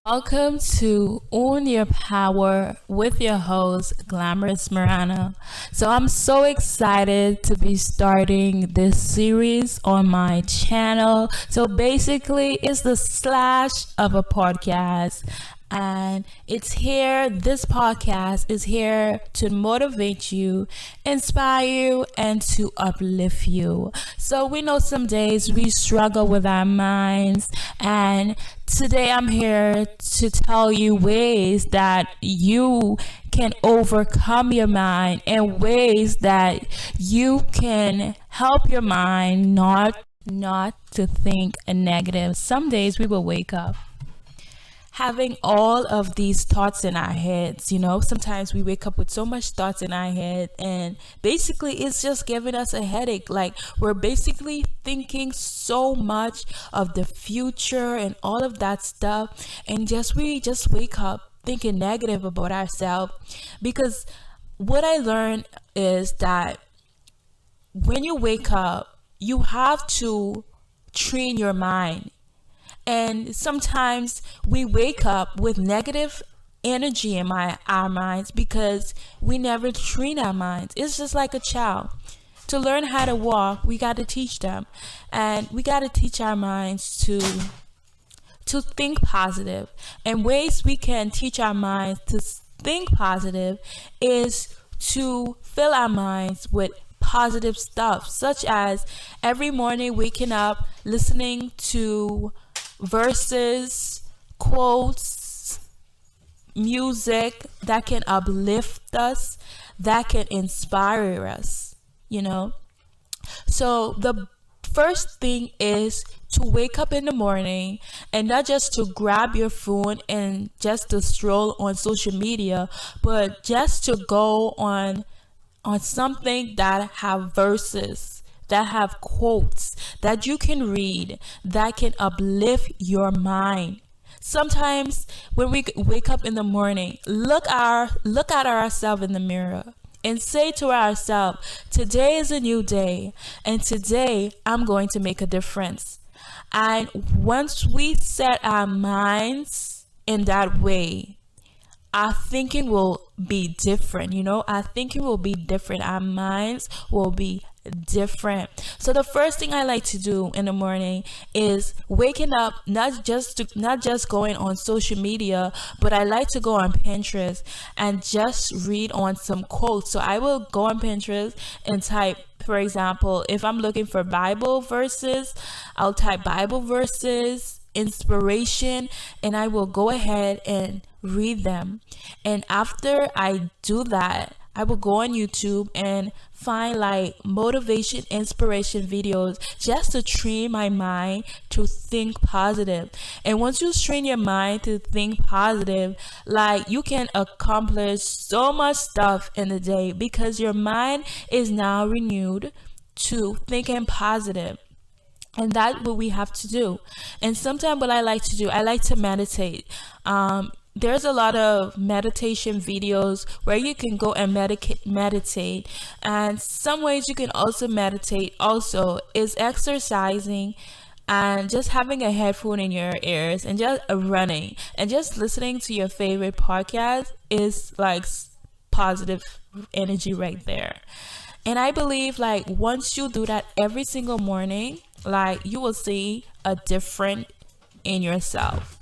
Welcome to Own Your Power with your host, GlamorousMorana. So I'm so excited to be starting this series on my channel. So basically, it's the slash of a podcast. And it's here, this podcast is here to motivate you, inspire you, and to uplift you. So we know some days we struggle with our minds, and today I'm here to tell you ways that you can overcome your mind and ways that you can help your mind not to think negative. Some days we will wake up having all of these thoughts in our heads. Sometimes we wake up with so much thoughts in our head, and basically it's just giving us a headache. Like, we're basically thinking so much of the future and all of that stuff, and we just wake up thinking negative about ourselves. Because what I learned is that when you wake up, you have to train your mind. And sometimes we wake up with negative energy in our minds because we never train our minds. It's just like a child. To learn how to walk, we got to teach them. And we got to teach our minds to think positive. And ways we can teach our minds to think positive is to fill our minds with positive stuff, such as every morning waking up, listening to verses, quotes, music that can uplift us, that can inspire us. So the first thing is to wake up in the morning and not just to grab your phone and just to stroll on social media, but just to go on something that have verses, that have quotes that you can read, that can uplift your mind. Sometimes when we wake up in the morning, look at ourselves in the mirror and say to ourselves, today is a new day, and today I'm going to make a difference. And once we set our minds in that way, our thinking will be different. Our thinking will be different. Our minds will be different. So the first thing I like to do in the morning is waking up, not just going on social media, but I like to go on Pinterest and just read on some quotes. So I will go on Pinterest and type, for example, if I'm looking for Bible verses, I'll type Bible verses, inspiration, and I will go ahead and read them. And after I do that, I will go on YouTube and find like motivation, inspiration videos just to train my mind to think positive. And once you train your mind to think positive, like, you can accomplish so much stuff in the day because your mind is now renewed to thinking positive. And that's what we have to do. And sometimes what I like to do, I like to meditate. There's a lot of meditation videos where you can go and meditate. And some ways you can also meditate also is exercising and just having a headphone in your ears and just running and just listening to your favorite podcast is like positive energy right there. And I believe like once you do that every single morning, like, you will see a difference in yourself.